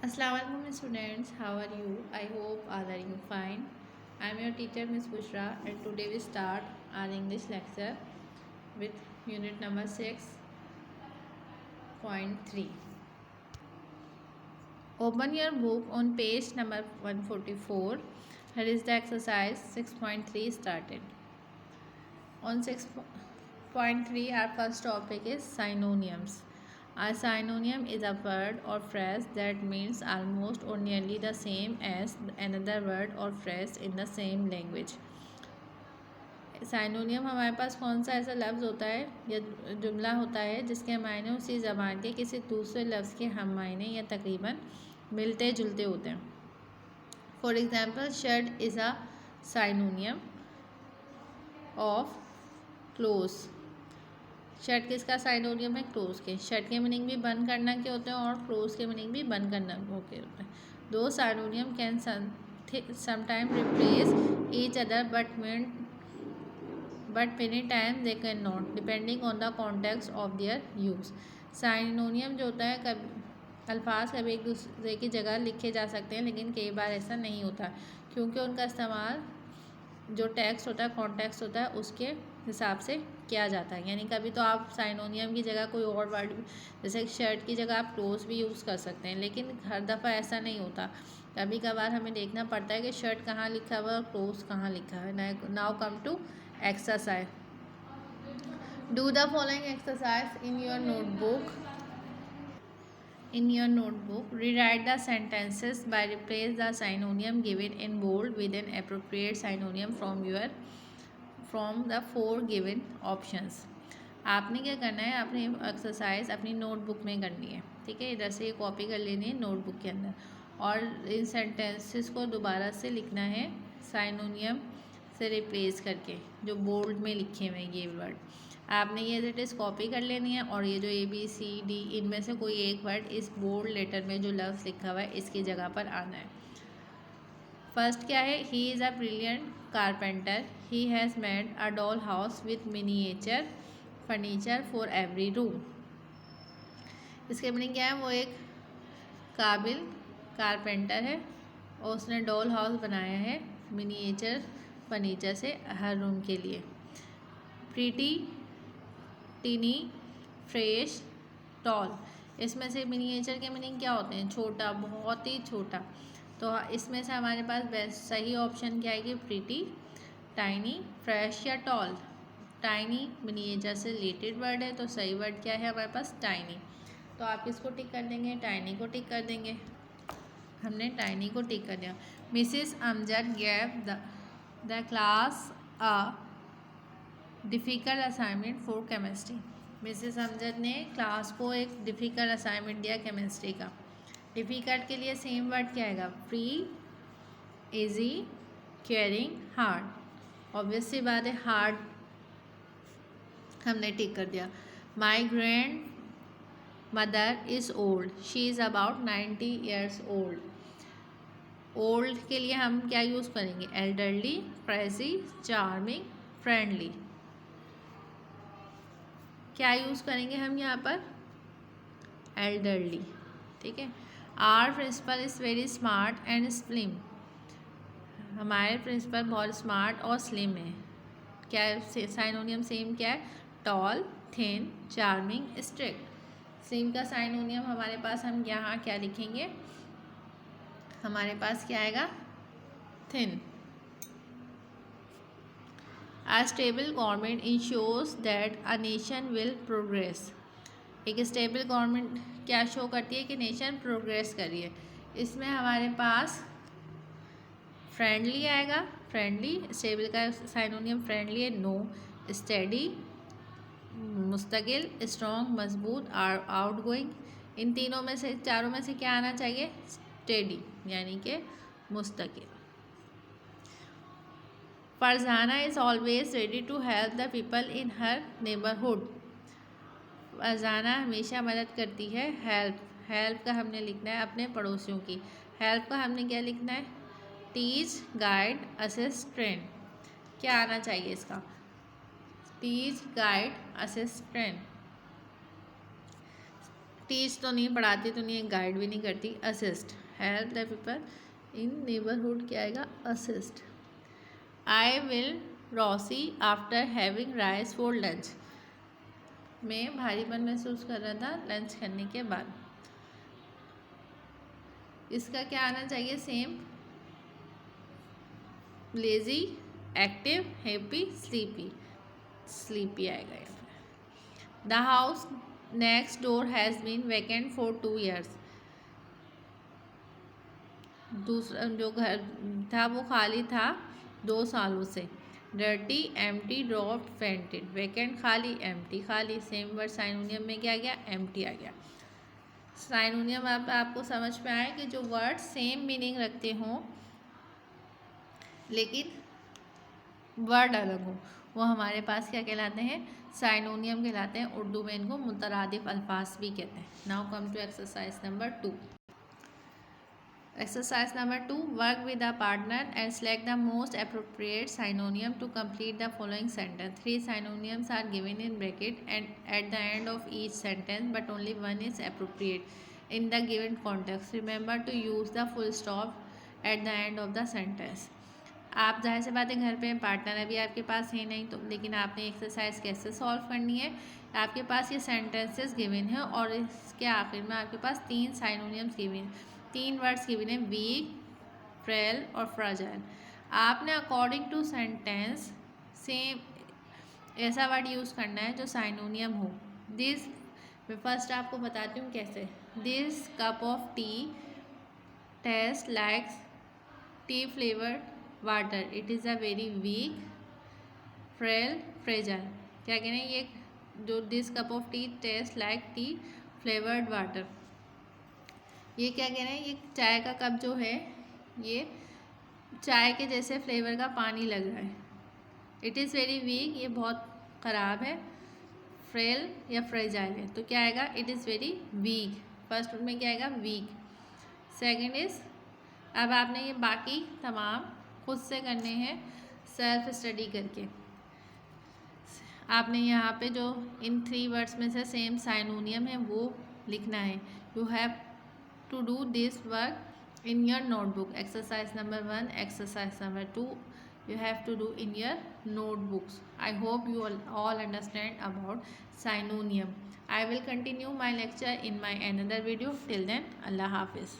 Assalamualaikum students, how are you? I hope all are you fine. I am your teacher Miss Bushra and today we start our English lecture with unit number 6.3. Open your book on page number 144. Here is the exercise 6.3 started. On 6.3 our first topic is synonyms. A synonym is a word or phrase that means almost or nearly the same as another word or phrase in the same language. Synonym हमारे पास कौन सा ऐसा लफ्ज़ होता है या जुमला होता है जिसके मायने उसी ज़बान के किसी दूसरे लफ्ज़ के हम मायने या तकरीबन मिलते जुलते होते हैं. For example, shirt is a synonym of close. Shirt किसका साइनोनियम है? क्लोज के. शर्ट के मीनिंग भी बंद करना के होते हैं और क्लोज के मीनिंग भी बंद करना के होते हैं. दो synonym can sometime replace each other but many times they cannot depending on the context of their use. Synonym जो होता है कभी अल्फाज कभी एक दूसरे की जगह लिखे जा सकते हैं लेकिन कई बार ऐसा नहीं होता क्योंकि उनका इस्तेमाल जो टेक्स्ट होता है कॉन्टेक्स्ट होता है उसके हिसाब से किया जाता है. यानी कभी तो आप साइनोनियम की जगह कोई और वर्ड जैसे शर्ट की जगह आप क्लोज भी यूज़ कर सकते हैं लेकिन हर दफ़ा ऐसा नहीं होता. कभी कभार हमें देखना पड़ता है कि शर्ट कहाँ लिखा हुआ है और क्लोज कहाँ लिखा है. Now come to exercise. Do the following exercise in your notebook. Rewrite the sentences by replace the synonym given in bold with an appropriate synonym from the four given options. आपने क्या करना है, अपनी exercise अपनी notebook में करनी है. ठीक है, इधर से ये कॉपी कर लेनी है नोटबुक के अंदर और इन सेंटेंसेस को दोबारा से लिखना है साइनोनियम से रिप्लेस करके जो बोल्ड में लिखे हुए ये वर्ड. आपने ये एज इट इज़ कॉपी कर लेनी है और ये जो ABCD इनमें से कोई एक वर्ड इस बोल्ड लेटर में जो लफ्ज़ लिखा हुआ है इसकी जगह पर आना है. फर्स्ट क्या है? He is a brilliant carpenter. He has made a doll house with miniature furniture for every room. इसके मीनिंग क्या है? वो एक काबिल कारपेंटर है और उसने डॉल हाउस बनाया है मिनिएचर फर्नीचर से हर रूम के लिए. Pretty, tiny, fresh, tall. इसमें से मिनिएचर के मीनिंग क्या होते हैं? छोटा, बहुत ही छोटा. तो इसमें से हमारे पास बेस्ट सही ऑप्शन क्या है कि प्रीटी, टाइनी, फ्रेश या टॉल. टाइनी मिनिएचर से रिलेटेड वर्ड है तो सही वर्ड क्या है हमारे पास? टाइनी. तो आप इसको टिक कर देंगे, टाइनी को टिक कर देंगे. हमने टाइनी को टिक कर दिया. Mrs Amjad gave the class a difficult assignment for chemistry. Mrs Amjad ने क्लास को एक डिफ़िकल्ट असाइनमेंट दिया केमिस्ट्री का. डिफ़िकल्ट के लिए सेम वर्ड क्या आएगा? Free, easy, caring, hard. Obvious सी बात है हार्ड हमने टिक कर दिया. My grandmother is old. She is about 90 years old. Old के लिए हम क्या यूज़ करेंगे? Elderly, crazy, charming, friendly. क्या यूज़ करेंगे हम यहाँ पर? एल्डरली. ठीक है. Our principal is very smart and slim. हमारे प्रिंसिपल बहुत स्मार्ट और स्लिम है. क्या साइनोनियम सेम क्या है? Tall, thin, charming, strict. Slim का साइनोनियम हमारे पास हम यहाँ क्या लिखेंगे? हमारे पास क्या आएगा? Thin. A stable government ensures that a nation will progress. एक स्टेबल गवर्नमेंट क्या शो करती है कि नेशन प्रोग्रेस कर रही है. इसमें हमारे पास फ्रेंडली आएगा. फ्रेंडली स्टेबल का साइनोनियम फ्रेंडली है. नो, स्टेडी, मुस्तकिल, स्ट्रॉन्ग, मजबूत, आउटगोइंग. इन तीनों में से चारों में से क्या आना चाहिए? स्टेडी यानी कि मुस्तकिल. Farzana is always ready to help the people in her neighbourhood. Farzana हमेशा मदद करती है. हेल्प का हमने लिखना है अपने पड़ोसियों की. हेल्प का हमने क्या लिखना है? Teach, guide, assist, train. क्या आना चाहिए इसका? Teach, guide, assist, train. Teach तो नहीं, पढ़ाती तो नहीं है, गाइड भी नहीं करती। Assist, help the people in neighbourhood, क्या आएगा? Assist. I will Rossi after having rice for lunch, मैं भारीपन महसूस कर रहा था लंच करने के बाद। इसका क्या आना चाहिए? Same, lazy, active, happy, sleepy. Sleepy आएगा यहाँ पे। The house next door has been vacant for 2 years, दूसरा जो घर था वो खाली था 2 सालों से। Dirty, empty, dropped, fainted. Vacant खाली, एम्प्टी खाली। सेम वर्ड साइनोनियम में क्या आ गया? एम्प्टी आ गया। साइनोनियम आपको समझ में आया कि जो वर्ड सेम मीनिंग रखते हों लेकिन वर्ड अलग हो, वो हमारे पास क्या कहलाते हैं? साइनोनियम कहलाते हैं। उर्दू में इनको मुतरादिफ अल्फाज भी कहते हैं। Now come to exercise number 2। Exercise number 2. Work with a partner and select the most appropriate synonym to complete the following sentence. 3 synonyms are given in bracket and at the end of each sentence, but only one is appropriate in the given context. Remember to use the full stop at the end of the sentence. आप जाहिर सी बात है घर पे partner अभी आपके पास है नहीं, तो लेकिन आपने एक्सरसाइज कैसे सॉल्व करनी है? आपके पास ये सेंटेंसेस गिवन है और इसके आखिर में आपके पास 3 साइनोनियम्स गिवन, 3 वर्ड्स गिवन है, वीक, फ्रेल और फ्राजाइल। आपने अकॉर्डिंग टू सेंटेंस सेम ऐसा वर्ड यूज़ करना है जो साइनोनियम हो। दिस, मैं फर्स्ट आपको बताती हूँ कैसे। This cup of tea taste likes tea flavoured water, it is a very weak, frail, fragile. क्या कह रहे हैं? ये जो this cup of tea taste like tea flavoured water, ये क्या कह रहे हैं? ये चाय का कप जो है ये चाय के जैसे फ्लेवर का पानी लग रहा है। इट इज़ वेरी वीक, ये बहुत ख़राब है। फ्रेल या फ्रेजाइल है, तो क्या आएगा? It is very weak. First में क्या आएगा? वीक। सेकेंड इज़, अब आपने ये बाकी तमाम खुद से करने हैं सेल्फ स्टडी करके। आपने यहाँ पे जो इन 3 वर्ड्स में से सेम साइनोनियम है वो लिखना है। You have to do this work in your notebook. Exercise number 1, exercise number 2 you have to do in your notebooks. I hope you all understand about synonym. I will continue my lecture in my another video. Till then, Allah Hafiz.